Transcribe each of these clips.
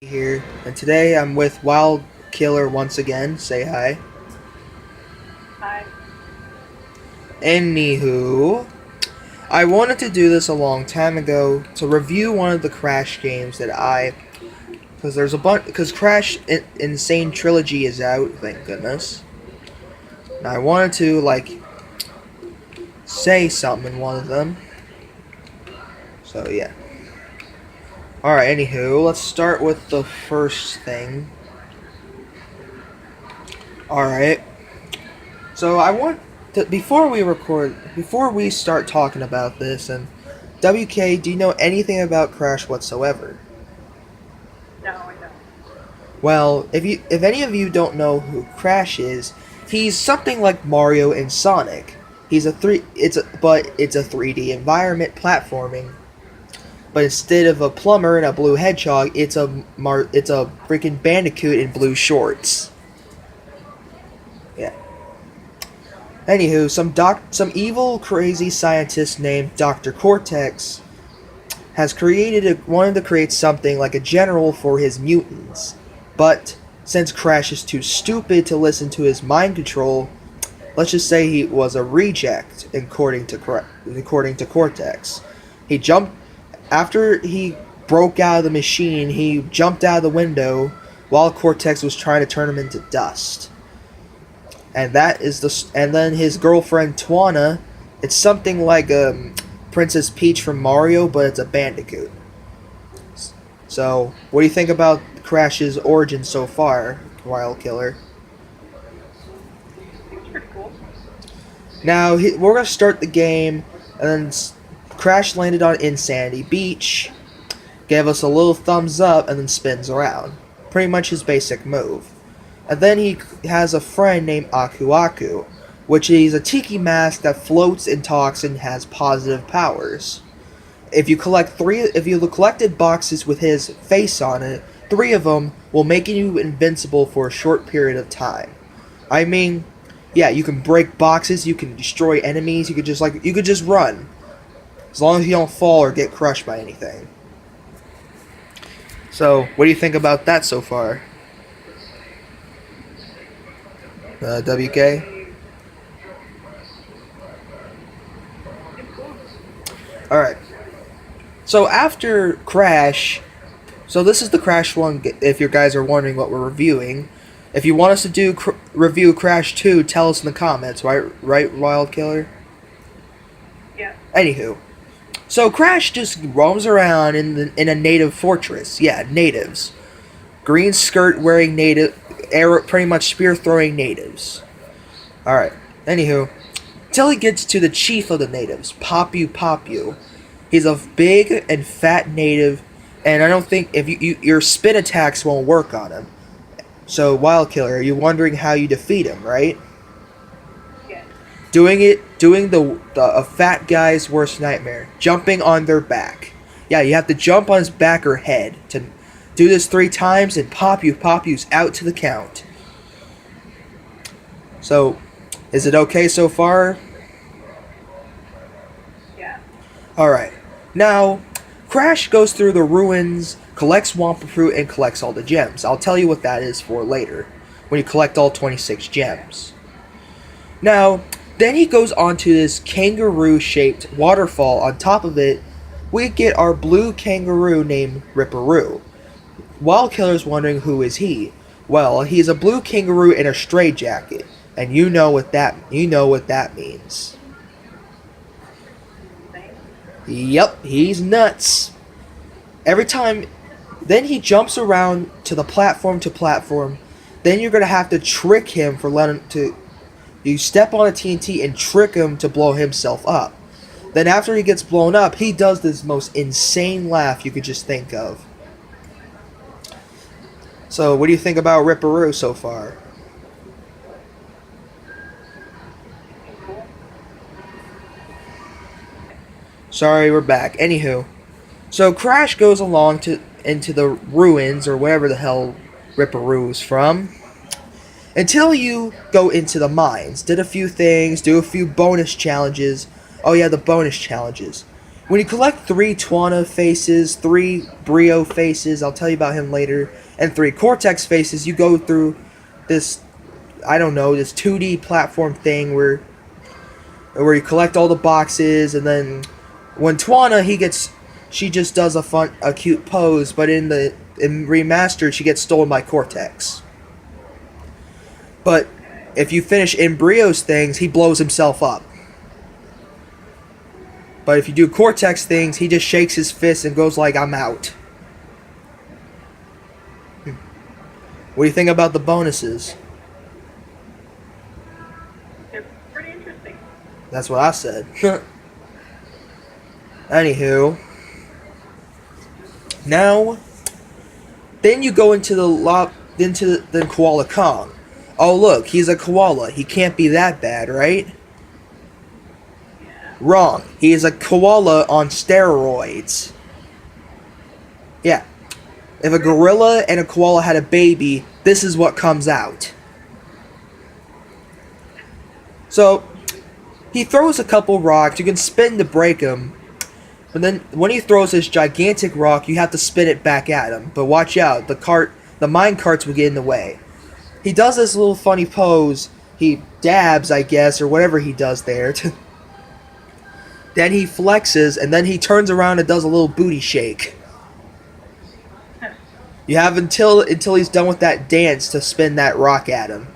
Here, and today I'm with Wild Killer once again. Say hi. Hi. Anywho, I wanted to do this a long time ago to review one of the Crash games because there's a bunch, because Crash Insane Trilogy is out, thank goodness. And I wanted to, say something in one of them. So, yeah. Alright, anywho, let's start with the first thing. Alright. So I want to, before we start talking about this, and WK, do you know anything about Crash whatsoever? No, I don't. Well, if any of you don't know who Crash is, he's something like Mario and Sonic. It's a 3D environment platforming. But instead of a plumber and a blue hedgehog, it's a freaking bandicoot in blue shorts. Yeah. Anywho, some evil, crazy scientist named Dr. Cortex wanted to create something like a general for his mutants. But since Crash is too stupid to listen to his mind control, let's just say he was a reject, according to Cortex. He jumped after he broke out of the machine. He jumped out of the window while Cortex was trying to turn him into dust. And then his girlfriend Twana, it's something like Princess Peach from Mario, but it's a bandicoot. So, what do you think about Crash's origin so far, Wild Killer? Seems pretty cool. Now, we're gonna start the game, and then Crash landed on Insanity Beach, gave us a little thumbs up, and then spins around. Pretty much his basic move. And then he has a friend named Aku Aku, which is a tiki mask that floats and talks and has positive powers. If you collected boxes with his face on it, 3 of them will make you invincible for a short period of time. I mean, yeah, you can break boxes, you can destroy enemies, you could just run, as long as you don't fall or get crushed by anything. So, what do you think about that so far? WK? Alright. So after Crash, so this is the Crash 1, if you guys are wondering what we're reviewing. If you want us to review Crash 2, tell us in the comments, right, Wild Killer? Yeah. Anywho. So Crash just roams around in a native fortress. Yeah, natives. Green skirt wearing pretty much spear throwing natives. Alright, anywho. Till he gets to the chief of the natives, Papu Papu. He's a big and fat native, and I don't think if your spin attacks won't work on him. So, Wild Killer, you're wondering how you defeat him, right? Yeah. Doing a fat guy's worst nightmare, jumping on their back. Yeah, you have to jump on his back or head to do this 3 times, and Papu's out to the count. So, is it okay so far? Yeah. Alright. Now, Crash goes through the ruins, collects Wampa Fruit, and collects all the gems. I'll tell you what that is for later, when you collect all 26 gems. Now, then he goes onto this kangaroo-shaped waterfall. On top of it, we get our blue kangaroo named Ripperoo. Wild Killer's wondering who is he. Well, he's a blue kangaroo in a straitjacket, and you know what that means. Same. Yep, he's nuts. Every time, then he jumps around to platform. Then you're gonna have to trick him for letting to. You step on a TNT and trick him to blow himself up. Then after he gets blown up, he does this most insane laugh you could just think of. So, what do you think about Ripperoo so far? Cool. Sorry, we're back. Anywho, so Crash goes along into the ruins or wherever the hell Ripperoo is from, until you go into the mines. Did a few things, do a few bonus challenges. Oh yeah, the bonus challenges. When you collect 3 Twana faces, 3 Brio faces, I'll tell you about him later, and 3 Cortex faces, you go through this, I don't know, this 2D platform thing where you collect all the boxes, and then when Twana, she just does a cute pose, but in remastered, she gets stolen by Cortex. But if you finish Embryo's things, he blows himself up. But if you do Cortex things, he just shakes his fist and goes like, "I'm out." What do you think about the bonuses? They're pretty interesting. That's what I said. Anywho, now, then you go into the Koala Kong. Oh look, he's a koala. He can't be that bad, right? Wrong. He is a koala on steroids. Yeah. If a gorilla and a koala had a baby, this is what comes out. So, he throws a couple rocks. You can spin to break him. But then, when he throws this gigantic rock, you have to spin it back at him. But watch out, the mine carts will get in the way. He does this little funny pose. He dabs, I guess, or whatever he does there. Then he flexes, and then he turns around and does a little booty shake. You have until he's done with that dance to spin that rock at him.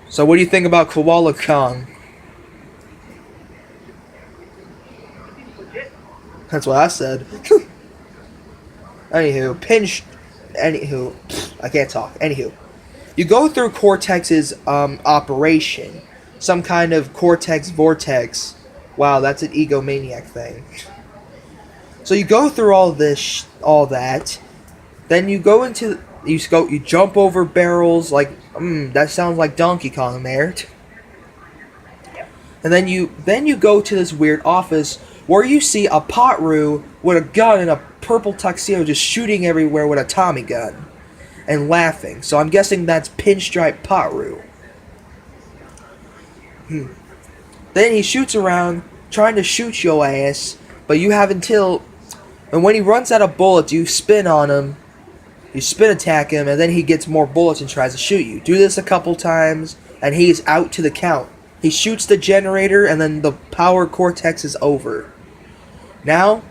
So what do you think about Koala Kong? Seems legit. That's what I said. Anywho, I can't talk. Anywho, you go through Cortex's operation, some kind of Cortex vortex. Wow, that's an egomaniac thing. So you go through all that. Then you you jump over barrels like that sounds like Donkey Kong there. And then you go to this weird office where you see a Potru with a gun and a purple tuxedo just shooting everywhere with a Tommy gun and laughing. So I'm guessing that's Pinstripe Potru. Then he shoots around trying to shoot your ass, but you have until... And when he runs out of bullets, you spin on him, you spin attack him, and then he gets more bullets and tries to shoot you. Do this a couple times, and he's out to the count. He shoots the generator, and then the power cortex is over. Now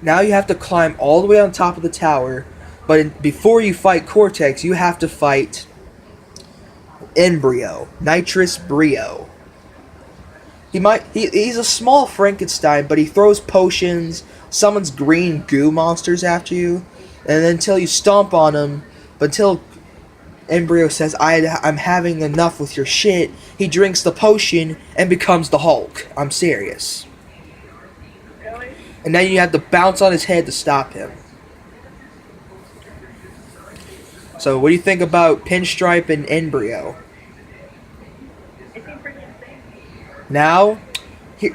you have to climb all the way on top of the tower, but before you fight Cortex, you have to fight Embryo, Nitrous Brio. He's a small Frankenstein, but he throws potions, summons green goo monsters after you, and until you stomp on him, but until Embryo says, I'm having enough with your shit, he drinks the potion and becomes the Hulk. I'm serious. Really? And then you have to bounce on his head to stop him. So what do you think about Pinstripe and Embryo? It seems pretty insane. Now,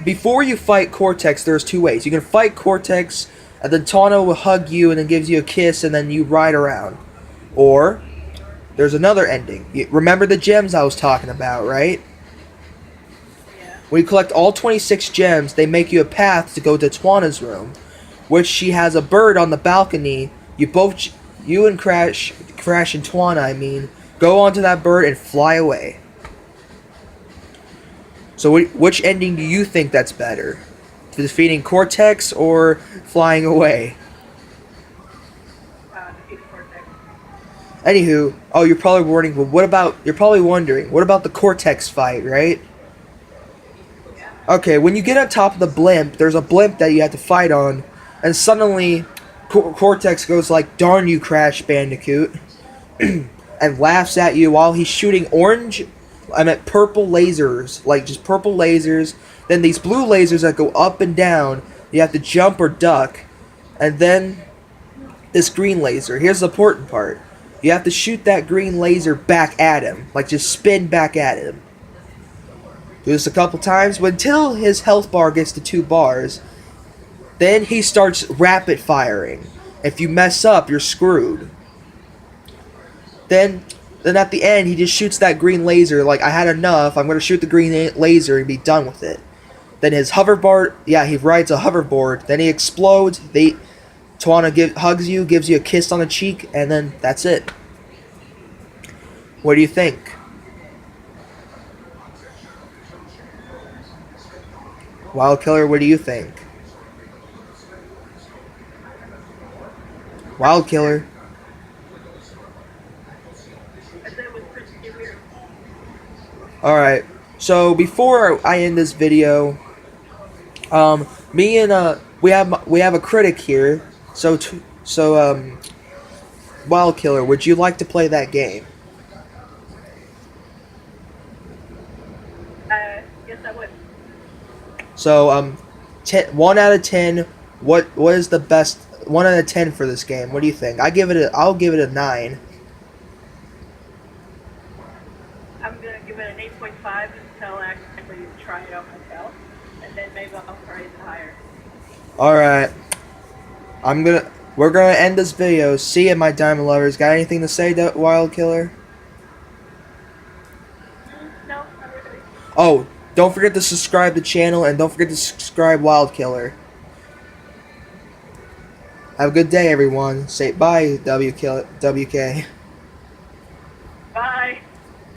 before you fight Cortex, there's 2 ways. You can fight Cortex, and then Tawno will hug you and then gives you a kiss, and then you ride around. Or, there's another ending. Remember the gems I was talking about, right? Yeah. When you collect all 26 gems, they make you a path to go to Tawna's room, which she has a bird on the balcony. You and Crash and Twana, go onto that bird and fly away. So which ending do you think that's better? Defeating Cortex or flying away? Defeat Cortex. Anywho, you're probably wondering, what about the Cortex fight, right? Yeah. Okay, when you get on top of the blimp, there's a blimp that you have to fight on, and suddenly Cortex goes like, "Darn you, Crash Bandicoot," and laughs at you while he's shooting purple lasers, like just purple lasers. Then these blue lasers that go up and down, you have to jump or duck, and then this green laser. Here's the important part. You have to shoot that green laser back at him, like just spin back at him. Do this a couple times, but until his health bar gets to 2 bars, then he starts rapid firing. If you mess up, you're screwed. Then at the end, he just shoots that green laser, like, I had enough, I'm going to shoot the green laser and be done with it. Then his hoverboard, yeah, he rides a hoverboard. Then he explodes. Tawana hugs you, gives you a kiss on the cheek, and then that's it. What do you think? Wild Killer, what do you think? Wild Killer. I said it was pretty weird. Alright, so before I end this video, me and we have a critic here. Wild Killer, would you like to play that game? Yes, I would. So 1 out of 10. What is the best 1 out of 10 for this game? What do you think? I'll give it a 9. I'm gonna give it an 8.5 until I actually try it out myself, and then maybe I'll raise it higher. All right, we're gonna end this video. See you, my diamond lovers. Got anything to say, Wild Killer? No, not really. Oh, don't forget to subscribe to the channel, and don't forget to subscribe Wild Killer. Have a good day, everyone. Say bye, WK.